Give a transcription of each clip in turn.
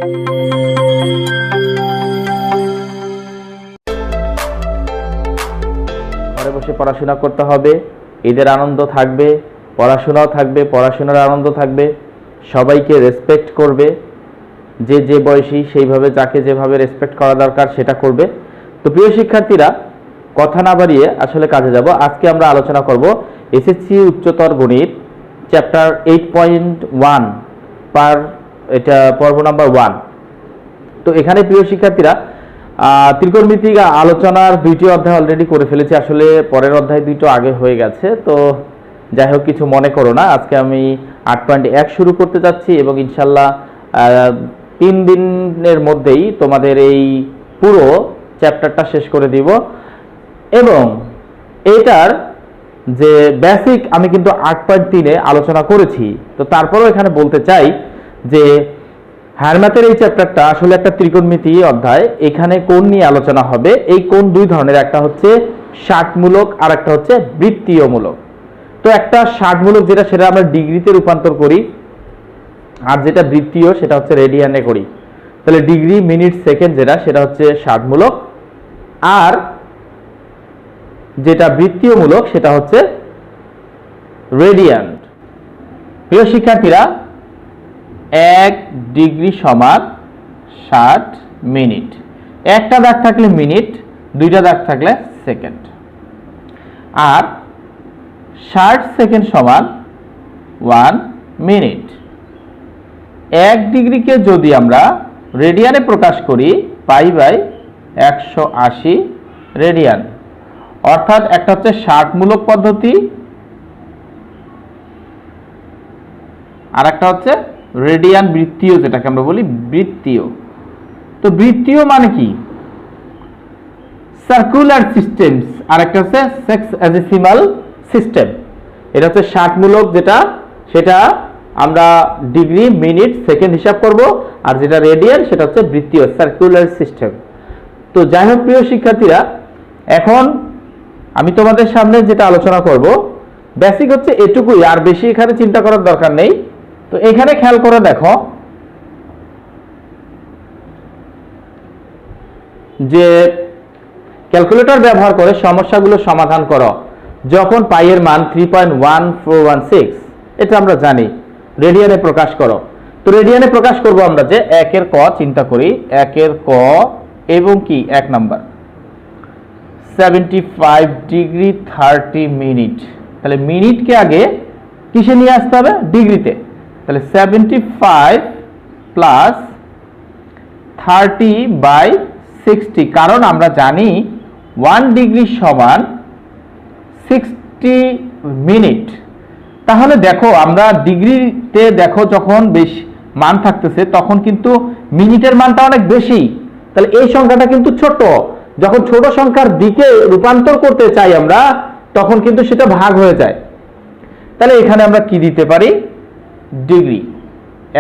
ঘরে বসে পড়াশোনা করতে হবে, ঈদের আনন্দ থাকবে, পড়াশোনাও থাকবে, পড়াশোনার আনন্দ থাকবে, সবাইকে রেসপেক্ট করবে, যে যে বয়সী সেইভাবে যাকে যেভাবে রেসপেক্ট করা দরকার সেটা করবে। তো প্রিয় শিক্ষার্থীরা, কথা না বাড়িয়ে আসলে কাজে যাব। আজকে আমরা আলোচনা করব এসএসসি উচ্চতর গণিত চ্যাপ্টার 8.1 এটা পর্ব নাম্বার 1। তো এখানে প্রিয় শিক্ষার্থীরা ত্রিকোণমিতিক আলোচনার দুইটি অধ্যায় অলরেডি করে ফেলেছি, আসলে পরের অধ্যায় দুটো আগে হয়ে গেছে। তো যাই হোক, কিছু মনে করো না, আজকে আমি 8.1 শুরু করতে যাচ্ছি এবং ইনশাল্লাহ 3 দিনের মধ্যেই তোমাদের এই পুরো চ্যাপ্টারটা শেষ করে দিব। এবং এটার যে বেসিক আমি কিন্তু 8.3-এ আলোচনা করেছি। তো তারপরেও এখানে বলতে চাই যে হায়ার এই চ্যাপ্টারটা আসলে একটা ত্রিকোণমিতি অধ্যায়। এখানে কোণ নিয়ে আলোচনা হবে। এই কোণ দুই ধরনের, একটা হচ্ছে ষাটমূলক আর একটা হচ্ছে বৃত্তীয়মূলক। তো একটা ষাটমূলক সেটা আমরা ডিগ্রিতে রূপান্তর করি, আর যেটা বৃত্তীয় সেটা হচ্ছে রেডিয়ানে করি। তাহলে ডিগ্রি, মিনিট, সেকেন্ড সেটা হচ্ছে ষাটমূলক, আর যেটা বৃত্তীয়মূলক সেটা হচ্ছে রেডিয়ান। প্রিয় শিক্ষার্থীরা, 1 ডিগ্রি সমান 60 মিনিট। একটা দাগ থাকলে মিনিট, দুইটা দাগ থাকলে সেকেন্ড। আর 60 সেকেন্ড সমান 1 মিনিট। 1 ডিগ্রিকে যদি আমরা রেডিয়ানে প্রকাশ করি, পাই/180 রেডিয়ান। অর্থাৎ একটা হচ্ছে ষাটমূলক পদ্ধতি, আর একটা হচ্ছে রেডিয়ান বৃত্তীয়, যেটাকে আমরা বলি বৃত্তীয়। তো বৃত্তীয় মানে কি? সার্কুলার সিস্টেমস, আর একটা হচ্ছে সেক্সএজিসিমাল সিস্টেম। এটা হচ্ছে ষাটমূলক সেটা আমরা ডিগ্রি, মিনিট, সেকেন্ড হিসাব করব, আর যেটা রেডিয়ান সেটা হচ্ছে বৃত্তীয়, সার্কুলার সিস্টেম। তো যাই হোক প্রিয় শিক্ষার্থীরা, এখন আমি তোমাদের সামনে যেটা আলোচনা করব বেসিক হচ্ছে এটুকুই, আর বেশি এখানে চিন্তা করার দরকার নেই। তো এখানে খেয়াল করে দেখো যে ক্যালকুলেটর ব্যবহার করে সমস্যাগুলো সমাধান করো যখন পাই এর মান 3.1416, এটা আমরা জানি। রেডিয়ানে প্রকাশ করো। তো রেডিয়ানে প্রকাশ করব আমরা যে 1 এর ক চিন্তা করি, 1 এর ক এবং কি 1 নাম্বার 75 ডিগ্রি 30 মিনিট। তাহলে মিনিটকে আগে কিসে নিয়ে আসতে হবে? ডিগ্রিতে। তাহলে 75 প্লাস 30/60, কারণ আমরা জানি 1 ডিগ্রি সমান 60 মিনিট। তাহলে দেখো আমরা ডিগ্রিতে দেখো যখন বেশি মান থাকতেছে তখন কিন্তু মিনিটের মানটা অনেক বেশি। তাহলে এই সংখ্যাটা কিন্তু ছোট। যখন ছোট সংখ্যার দিকে রূপান্তর করতে চাই আমরা, তখন কিন্তু সেটা ভাগ হয়ে যায়। তাহলে এখানে আমরা কি দিতে পারি? ডিগ্রি।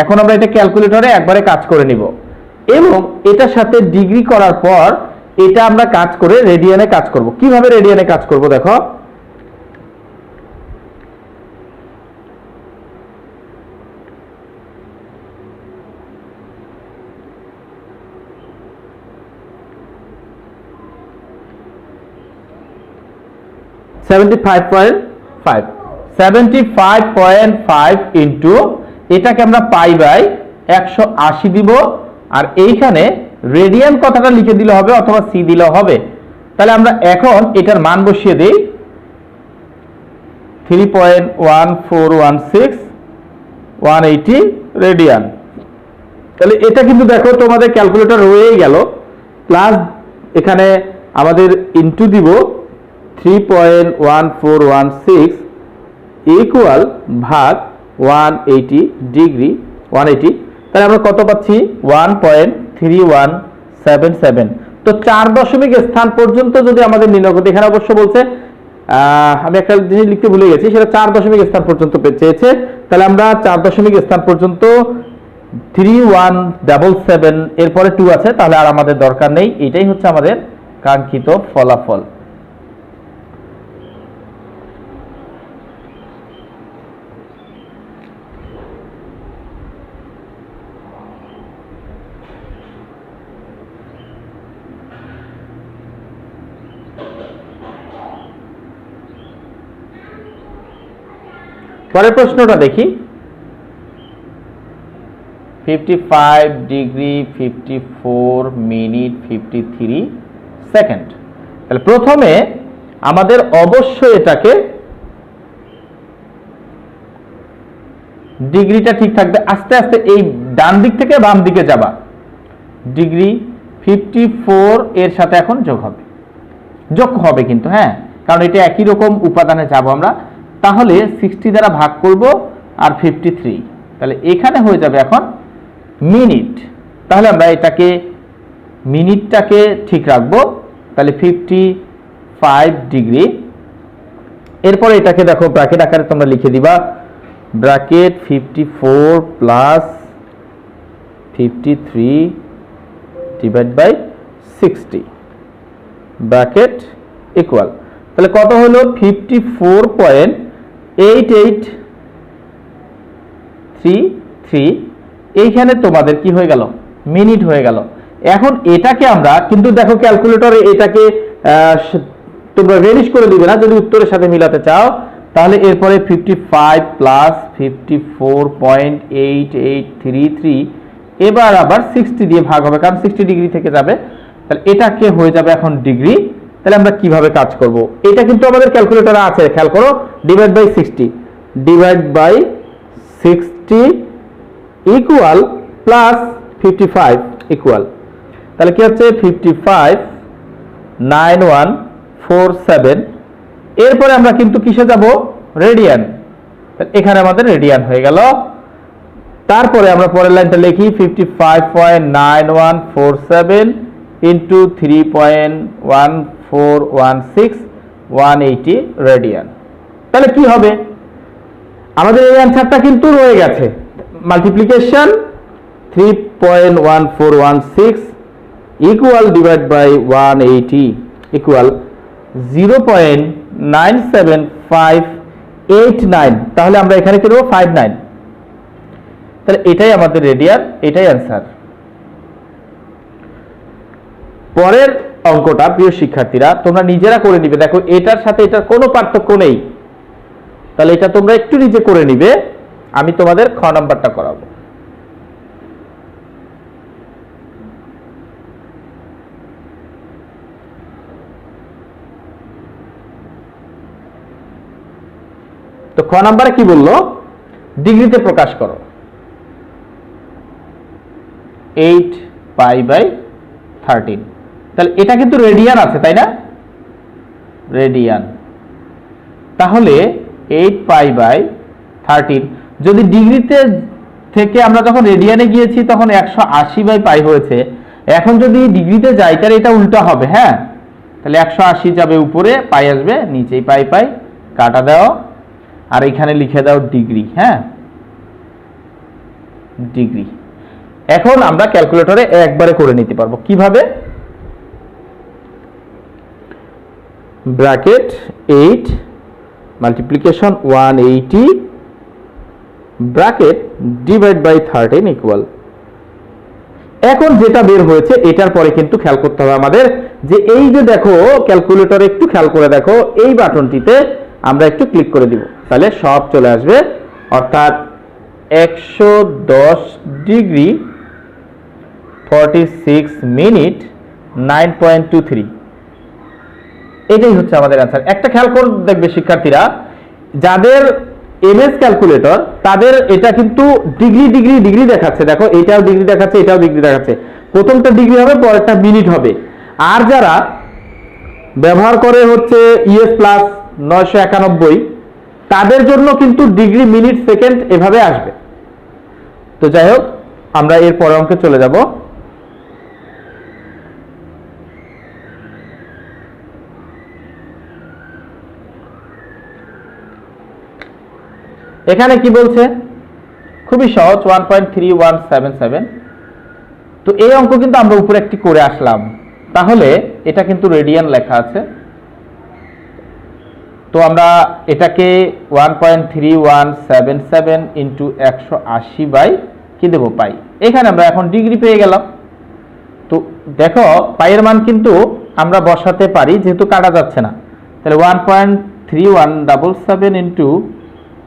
এখন আমরা এটা ক্যালকুলেটরে একবারে কাজ করে নিব, এবং এটার সাথে ডিগ্রি করার পর এটা আমরা কাজ করে রেডিয়ানে কাজ করব। কিভাবে রেডিয়ানে কাজ করব দেখো। $75.5 ইন্টু এটাকে আমরা পাই/180 দিব, আর এইখানে রেডিয়ান কথাটা লিখে দিলে হবে অথবা সি দিলেও হবে। তাহলে আমরা এখন এটার মান বসিয়ে দেই, 3.1416 180 রেডিয়ান। তাহলে এটা কিন্তু দেখো তোমাদের ক্যালকুলেটর হয়েই গেল, প্লাস এখানে আমাদের ইন্টু দিব 3.1416 ইকুয়াল ভাগ 180 ডিগ্রি 180। তাহলে আমরা কত পাচ্ছি? 1.3177। তো 4 দশমিক স্থান পর্যন্ত যদি আমাদের নির্ণয় করতে, এখানে অবশ্য বলছে আমি একটা জিনিস লিখতে ভুলে গেছি, সেটা 4 দশমিক স্থান পর্যন্ত চেয়েছে। তাহলে আমরা 4 দশমিক স্থান পর্যন্ত 3177, এরপরে 2 আছে, তাহলে আর আমাদের দরকার নেই। এটাই হচ্ছে আমাদের কাঙ্ক্ষিত ফলাফল। পরের প্রশ্নটা দেখি। 55 ডিগ্রি 54 মিনিট 53 সেকেন্ড। তাহলে প্রথমে আমাদের অবশ্যই এটাকে ডিগ্রিটা ঠিক থাকবে, আস্তে আস্তে এই ডান দিক থেকে বাম দিকে যাবা, ডিগ্রি 54 এর সাথে এখন যোগ হবে কিন্তু, হ্যাঁ, কারণ এটা একই রকম উপাদানে যাব আমরা। তাহলে 60 দ্বারা ভাগ করব আর 53, তাহলে এখানে হয়ে যাবে এখন মিনিট। তাহলে আমরা এটাকে মিনিটটাকে ঠিক রাখবো, তাহলে 55 ডিগ্রি। এরপরে এটাকে দেখো ব্র্যাকেট আকারে তোমরা লিখে দিবা, bracket 54 plus 53 divide by 60 bracket equal, তাহলে কত হলো 54.8833। এইখানে তোমাদের কি হয়ে গেল, মিনিট হয়ে গেল। এখন এটাকে আমরা কিন্তু দেখো ক্যালকুলেটরে এটাকে তোমরা ভেরিশ করে দিবে না যদি উত্তরের সাথে মিলাতে চাও। তাহলে এরপরে 55 প্লাস 54.8833 এবার আবার 60 দিয়ে ভাগ হবে, কারণ 60 ডিগ্রি থেকে যাবে। তাহলে এটাকে হয়ে যাবে এখন ডিগ্রি। তাহলে আমরা কিভাবে কাজ করব, এটা কিন্তু আমাদের ক্যালকুলেটরে আছে, খেয়াল করো, divide by 60 equal plus 55 equal, তাহলে কি হচ্ছে 559147। এরপরে আমরা কিন্তু কিসে যাব, রেডিয়ান। এখানে আমাদের রেডিয়ান হয়ে গেল। তারপরে আমরা পরের লাইনটা লিখি 55.9147 ইন্টু 3.1416 180 রেডিয়ান। তাহলে কি হবে, আমাদের এই অ্যান্সারটা কিন্তু রয়ে গেছে। Multiplication 3.1416 equal divide by 180 equal 0.97589। তাহলে আমরা এখানে কি দেবো 59। তাহলে এটাই আমাদের রেডিয়ান, এটাই অ্যান্সার। পরের অঙ্কটা প্রিয় শিক্ষার্থীরা তোমরা নিজেরা করে নিবে, দেখো এটার সাথে এটার কোনো পার্থক্য নেই, তাহলে এটা তোমরা একটু নিজে করে নিবে। আমি তোমাদের খ নাম্বারটা করাবো। তো খ নাম্বারে কি বললো, ডিগ্রিতে প্রকাশ করো 8 পাই বাই 13। তাহলে এটা কিন্তু রেডিয়ান আছে তাই না, রেডিয়ান। তাহলে 8 পাই বাই 13 যদি ডিগ্রিতে থেকে আমরা যখন রেডিয়ানে গিয়েছি তখন 180 বাই পাই হয়েছে, এখন যদি ডিগ্রিতে যাই তাহলে এটা উল্টা হবে, হ্যাঁ। তাহলে 180 যাবে উপরে, পাই আসবে নিচেই, পাই পাই কাটা দাও, আর এখানে লিখে দাও ডিগ্রি, হ্যাঁ, ডিগ্রি। এখন আমরা ক্যালকুলেটরে একবারে করে নিতে পারবো, কিভাবে, bracket 8 multiplication 180 bracket divide by 13 equal. এখন যেটা বের হয়েছে এটার পরে কিন্তু খেয়াল করতে হবে আমাদের, যে এই যে দেখো ক্যালকুলেটরে একটু খেয়াল করে দেখো, এই বাটনটিতে আমরা একটু ক্লিক করে দিব, তাহলে সব চলে আসবে, অর্থাৎ 110 ডিগ্রি 46 মিনিট 9.23। এটাই হচ্ছে আমাদের অ্যান্সার। একটা খেয়াল করে দেখবে শিক্ষার্থীরা, যাদের এমএস ক্যালকুলেটর তাদের এটা কিন্তু ডিগ্রি ডিগ্রি ডিগ্রি দেখাচ্ছে, দেখো এটাও ডিগ্রি দেখাচ্ছে, এটাও ডিগ্রি দেখাচ্ছে, প্রথমটা ডিগ্রি হবে পরেরটা মিনিট হবে। আর যারা ব্যবহার করে হচ্ছে ইএস প্লাস 991 তাদের জন্য কিন্তু ডিগ্রি মিনিট সেকেন্ড এভাবে আসবে। তো যাই হোক, আমরা এর পরের অঙ্কে চলে যাব। এখানে কি বলছে, খুবই সহজ, 1.3177। তো এই অঙ্ক কিন্তু আমরা উপরে একটি করে আসলাম, তাহলে এটা কিন্তু রেডিয়ান লেখা আছে। তো আমরা এটাকে 1.3177 ইন্টু 180 বাই কি দেবো পাই, এখানে আমরা এখন ডিগ্রি পেয়ে গেলাম। তো দেখো পাইয়ের মান কিন্তু আমরা বসাতে পারি যেহেতু কাটা যাচ্ছে না, তাহলে 1.3177 ইন্টু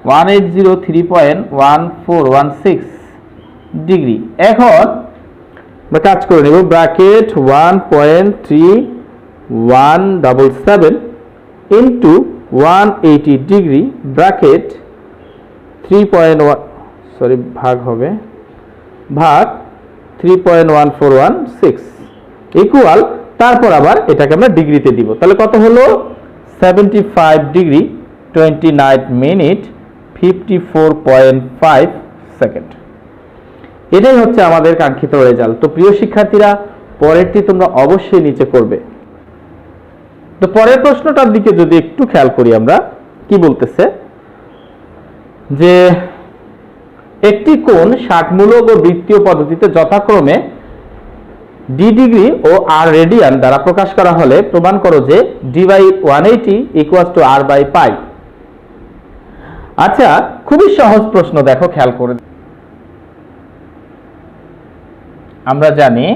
180 ডিগ্রি। এখন আমরা কাজ করে নেব, ব্র্যাকেট 1.3177 ইন্টু 180 ডিগ্রি ব্র্যাকেট 3.1 ভাগ হবে ভাগ 3.1416 ইকুয়াল, তারপর আবার এটাকে আমরা ডিগ্রিতে দিব। তাহলে কত হলো? 75 ডিগ্রি 29 মিনিট 54.5 সেকেন্ড। এটাই হচ্ছে আমাদের কাঙ্ক্ষিত রেজাল্ট। তো প্রিয় শিক্ষার্থীরা, পরেরটি তোমরা অবশ্যই নিচে করবে। তো পরের প্রশ্নটার দিকে যদি একটু খেয়াল করি, আমরা কি বলতেছে যে একটি কোণ ষাটমূলক ও বৃত্তীয় পদ্ধতিতে যথাক্রমে ডি ডিগ্রি ও আর রেডিয়ান দ্বারা প্রকাশ করা হলে প্রমাণ করো যে D by 180 equals to R by pi. আচ্ছা, খুবই সহজ প্রশ্ন, দেখো খেয়াল করে। আমরা জানি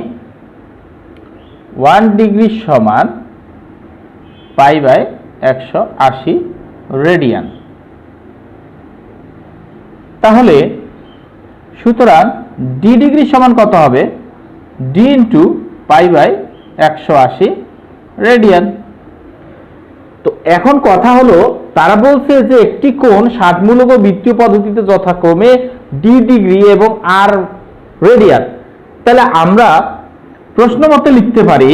1 ডিগ্রি সমান পাই বাই 180 রেডিয়ান। তাহলে সুতরাং ডি ডিগ্রি সমান কত হবে? D into pi by 180 radian. তো এখন কথা হলো, তারা বলছে যে একটি কোণ ষাটমূলক ও বৃত্তীয় পদ্ধতিতে যথাক্রমে ডি ডিগ্রি এবং আর রেডিয়ান। তাহলে আমরা প্রশ্ন মতে লিখতে পারি,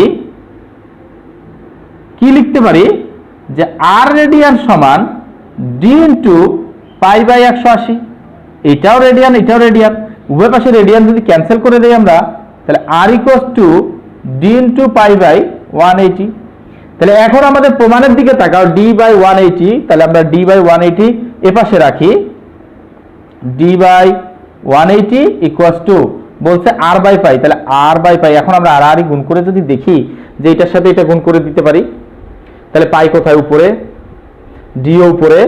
কি লিখতে পারি? যে আর রেডিয়ান সমান ডি ইন্টু পাই বাই 180। এটাও রেডিয়ান, এটাও রেডিয়ান, উভয় পাশে রেডিয়ান যদি ক্যান্সেল করে দেই আমরা, তাহলে R equals to D into pi by 180। তাহলে এখন আমাদের প্রমাণের দিকে তাকাও, ডি বাই 180। তাহলে আমরা ডি বাই 180 এ পাশে রাখি, ডি বাই 180 ইকুয়ালস টু বলছে আর বাই পাই। তাহলে আর বাই পাই, এখন আমরা আর আর গুণ করে যদি দেখি যে এটার সাথে এটা গুণ করে দিতে পারি, তাহলে পাই কোথায়? উপরে, ডিও উপরে।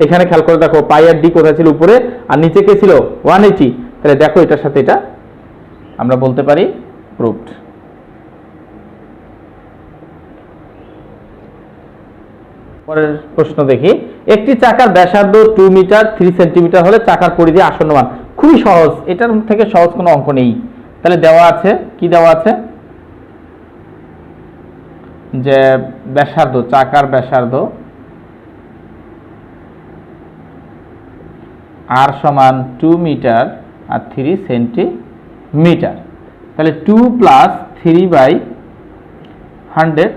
এখানে খেয়াল করে দেখো, পাই আর ডি কোথায় ছিল? উপরে, আর নিচে কে ছিল? 180। তাহলে দেখো এটার সাথে এটা আমরা বলতে পারি প্রুভড। পরের প্রশ্ন দেখি, একটি চাকার ব্যাসার্ধ 2 মিটার 3 সেন্টিমিটার হলে চাকার পরিধি আসন্ন মান। খুবই সহজ, এটার থেকে সহজ কোনো অঙ্ক নেই। তাহলে দেওয়া আছে, কি দেওয়া আছে? যে ব্যাসার্ধ, চাকার ব্যাসার্ধ আর সমান 2 মিটার আর 3 সেন্টিমিটার। তাহলে 2 প্লাস 3 বাই 100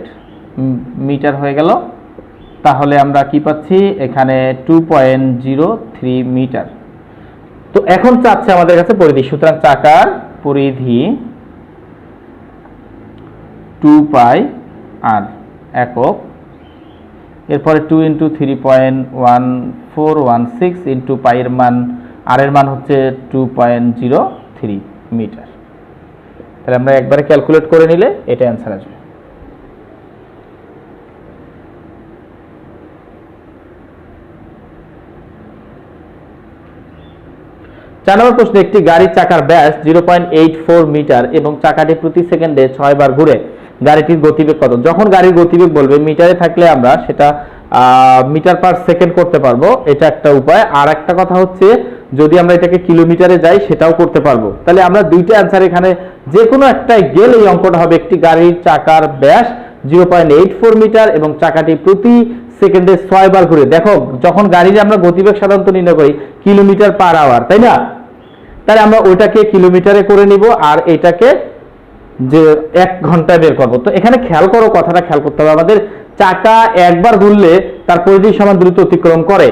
মিটার হয়ে গেল। তাহলে আমরা কি পাচ্ছি? এখানে 2.03 মিটার। তো এখন চাচ্ছে আমাদের কাছে পরিধি। সুতরাং চাকার পরিধি 2 পাই আর একক, এরপরে 2 ইন্টু 3.1416 ইন্টু পাই এর মান, আর এর মান হচ্ছে 2.03 মিটার। তাহলে আমরা একবারে ক্যালকুলেট করে নিলে এটা অ্যান্সার আসবে। চার নম্বর প্রশ্ন, একটি গাড়ির চাকার ব্যাস 0.84 মিটার এবং চাকাটি প্রতি সেকেন্ডে 6 বার ঘুরে, গাড়িটির গতিবেগ কত? যখন গাড়ির গতিবেগ বলবে মিটারে থাকলে আমরা সেটা মিটার পার সেকেন্ড করতে পারবো, এটা একটা উপায়। আর একটা কথা হচ্ছে, যদি আমরা এটাকে কিলোমিটারে যাই সেটাও করতে পারবো। তাহলে আমরা দুইটা অ্যান্সার এখানে যে কোনো একটাই গেলে এই অঙ্কটা হবে, একটি গাড়ির চাকার ব্যাস 0.84 মিটার এবং চাকাটি প্রতি সেকেন্ডে 6 বার ঘুরে। দেখো, যখন গাড়ির আমরা গতিবেগ সাধারণত নির্ণয় করি কিলোমিটার পার আওয়ার, তাই না? তাহলে আমরা ওইটাকে কিলোমিটারে করে নিব আর এটাকে যে 1 ঘন্টায় বের করবো। তো এখানে খেয়াল করো, কথাটা খেয়াল করতে হবে আমাদের, চাকা একবার ঘুরলে তার পরিধি সমান দ্রুত অতিক্রম করে।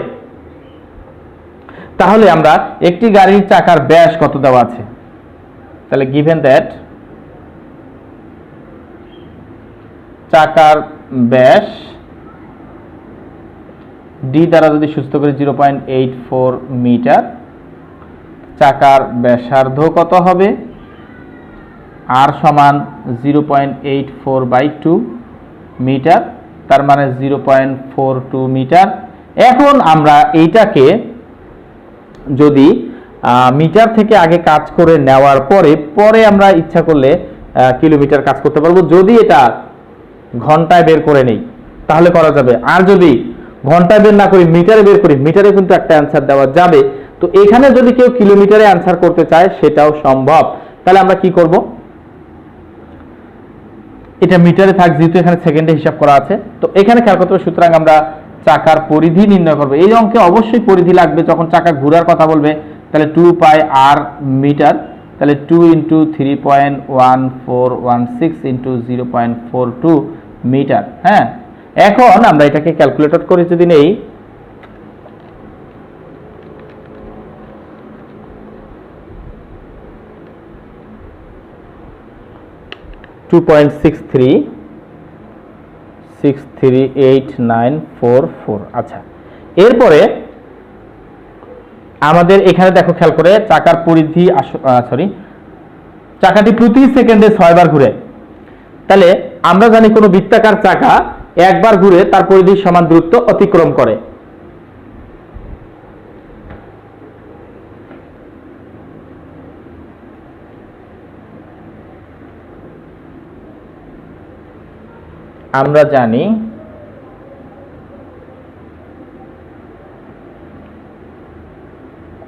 তাহলে আমরা একটি গাড়ির চাকার ব্যাস কত দেওয়া আছে? তাহলে গিভেন দ্যাট চাকার ব্যাস ডি দ্বারা যদি সুস্থ করি 0.84 মিটার, চাকার ব্যাসার্ধ কত হবে? আর সমান 0.84 বাই 2 মিটার, তার মানে 0.42 মিটার। এখন আমরা এইটাকে যদি মিটার থেকে আগে কাজ করে নেওয়ার পরে আমরা ইচ্ছা করলে কিলোমিটার কাজ করতে পারবো। যদি এটা ঘন্টায় বের করে নেই তাহলে করা যাবে, আর যদি ঘন্টায় বের না করি মিটারে বের করি, মিটারে কিন্তু একটা অ্যান্সার দেওয়া যাবে। তো এখানে যদি কেউ কিলোমিটারে অ্যান্সার করতে চায় সেটাও সম্ভব। তাহলে আমরা কি করব, এটা মিটারে থাক যেহেতু এখানে সেকেন্ডে হিসাব করা আছে। তো এখানে খেয়াল করতে হবে, সুতরাং আমরা চাকার পরিধি নির্ণয় করব। এই অঙ্কে অবশ্যই পরিধি লাগবে, যখন চাকা ঘোরার কথা বলবে তাহলে 2 পাই আর মিটার, তাহলে 2 ইন্টু 3.1416 ইন্টু 0.42 মিটার। হ্যাঁ, এখন আমরা এটাকে ক্যালকুলেটর করে যদি নেই, (2.63) আচ্ছা, এরপরে আমাদের এখানে দেখো খেয়াল করে চাকার পরিধি, চাকাটি প্রতি সেকেন্ডে 6 বার ঘুরে। তাহলে আমরা জানি কোনো বৃত্তাকার চাকা একবার ঘুরে তার পরিধির সমান দূরত্ব অতিক্রম করে। আমরা জানি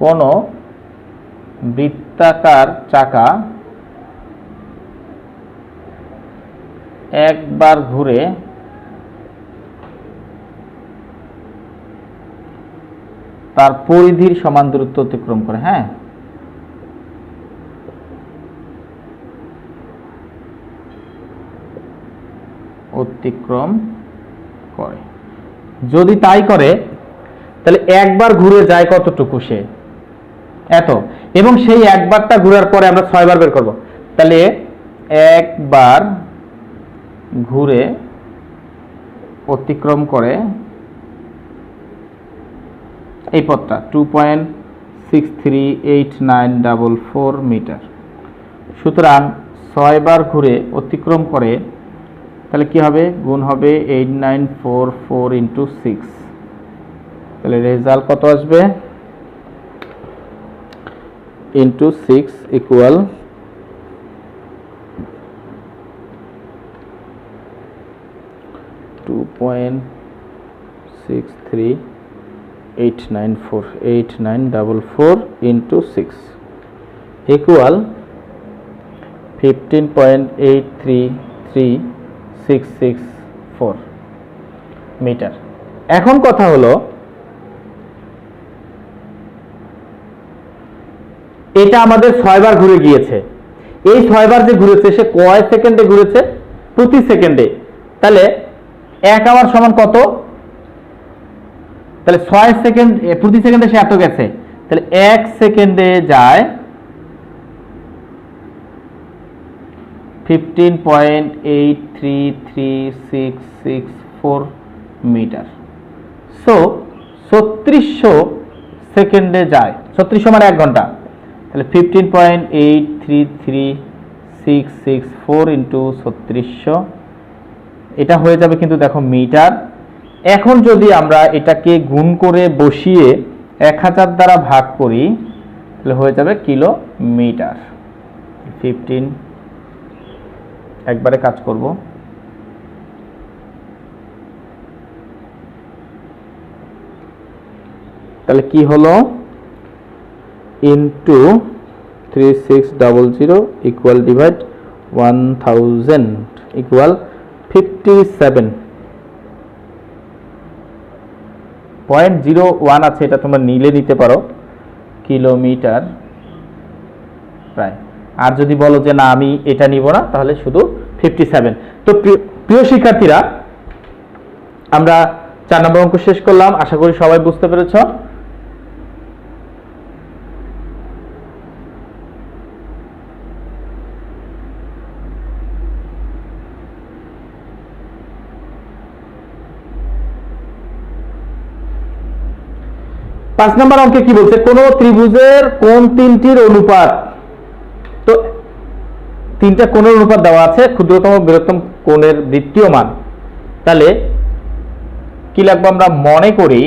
কোন বৃত্তাকার চাকা একবার ঘুরে তার পরিধির সমান দূরত্ব অতিক্রম করে। হ্যাঁ, অতিক্রম করে। যদি তাই করে তাহলে একবার ঘুরে যায় কতটুকু, সে এত, এবং সেই একবারটা ঘুরার পরে আমরা 6 বার বের করব। তাহলে একবার ঘুরে অতিক্রম করে এই পথটা 2.638944 মিটার। সুতরাং 6 বার ঘুরে অতিক্রম করে, তাহলে কি হবে, গুণ হবে 8944 ইন্টু 6, তাহলে রেজাল্ট কত আসবে, into 6 equal 2.638944 into 6 equal 15.833664 metre. এখন কথা হলো, এটা আমাদের 6 বার ঘুরে গিয়েছে। এই 6 বার যে ঘুরেছে সে কয় সেকেন্ডে ঘুরেছে, প্রতি সেকেন্ডে। তাহলে 1 আওয়ার সমান কত, তাহলে 6 সেকেন্ড প্রতি সেকেন্ডে সে এত গেছে, তাহলে 1 সেকেন্ডে যায় 15.833664 মিটার। সো 3600 সেকেন্ডে যায়, 3600 মানে 1 ঘন্টা, তাহলে 15.833664 ইন্টু 3600, এটা হয়ে যাবে কিন্তু দেখো মিটার। এখন যদি আমরা এটাকে গুণ করে বসিয়ে 1000 দ্বারা ভাগ করি তাহলে হয়ে যাবে কিলোমিটার। 15 একবারে কাজ করব, তাহলে কি হলো, ইন্টু 3600 ইকুয়াল ডিভাইড 1000 ইকুয়াল 57.01 আছে, এটা তোমরা নিলে নিতে পারো, কিলোমিটার প্রায়। আর যদি বলো যে না আমি এটা নিব না, তাহলে শুধু 57। তো প্রিয় শিক্ষার্থীরা, আমরা 4 নম্বর অঙ্ক শেষ করলাম। আশা করি সবাই বুঝতে পেরেছ। পাঁচ নম্বর অঙ্কে কি বলছে, কোন ত্রিভুজের কোণ 3টির অনুপাত। তো 3টা কোণের অনুপাত দেওয়া আছে, ক্ষুদ্রতম বৃহত্তম কোণের বৃত্তীয় মান। তাহলে কি লাগবে, আমরা মনে করি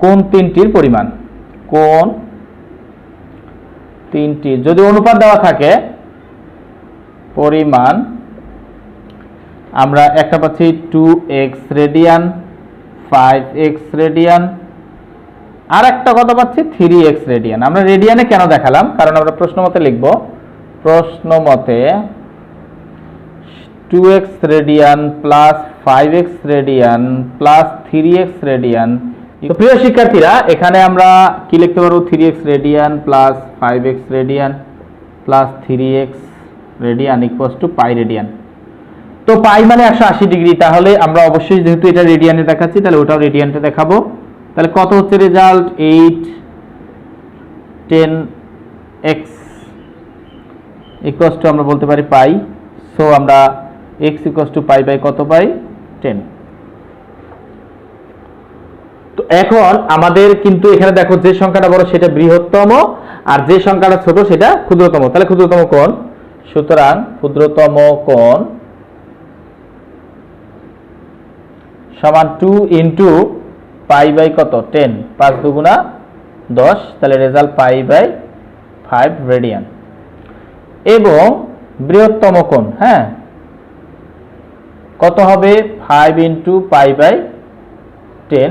কোণ 3টির পরিমাণ, কোণ তিনটি যদি অনুপাত দেওয়া থাকে পরিমাণ, আমরা একটা পাচ্ছি 2x রেডিয়ান, 5x রেডিয়ান, আর একটা কত পাচ্ছি 3x রেডিয়ান। আমরা রেডিয়ানে কেন দেখালাম, কারণ আমরা প্রশ্ন মতে লিখব, প্রশ্ন মতে 2x radian plus 5x radian plus 3x radian. তো প্রিয় শিক্ষার্থীরা, এখানে আমরা কি লিখতে পারবো, 3x radian plus 5x radian plus 3x radian equals to pi radian. তো পাই মানে 180 ডিগ্রি, তাহলে আমরা অবশ্যই যেহেতু এটা রেডিয়ানে দেখাচ্ছি তাহলে ওটাও রেডিয়ানটা দেখাবো। তাহলে কত হচ্ছে রেজাল্ট, 8 10x ইকুয়ালস টু আমরা বলতে পারি পাই। সো আমরা x equals to pi by কত পাই, 10। তো এখন আমাদের কিন্তু এখানে দেখো যে সংখ্যাটা বড় সেটা বৃহত্তম, আর যে সংখ্যাটা ছোট সেটা ক্ষুদ্রতম। তাহলে ক্ষুদ্রতম কোণ, সুতরাং ক্ষুদ্রতম কোণ সমান 2 ইন্টু পাই বাই কত 10, 5 দুগুণা 10, তাহলে রেজাল্ট পাই বাই 5 রেডিয়ান। এবং বৃহত্তম কোণ, হ্যাঁ, কত হবে 5 ইন্টু পাই বাই 10,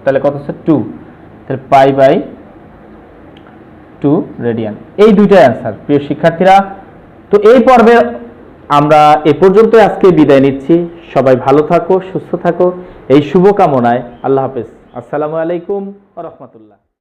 তাহলে কত হচ্ছে 2, তাহলে পাই বাই 2 রেডিয়ান। এই দুইটা অ্যান্সার প্রিয় শিক্ষার্থীরা। তো এই পর্বে আমরা এ পর্যন্ত আজকে বিদায় নিচ্ছি। সবাই ভালো থাকো, সুস্থ থাকো, এই শুভকামনায়। আল্লাহ হাফেজ। আসসালামু আলাইকুম ওয়া রাহমাতুল্লাহ।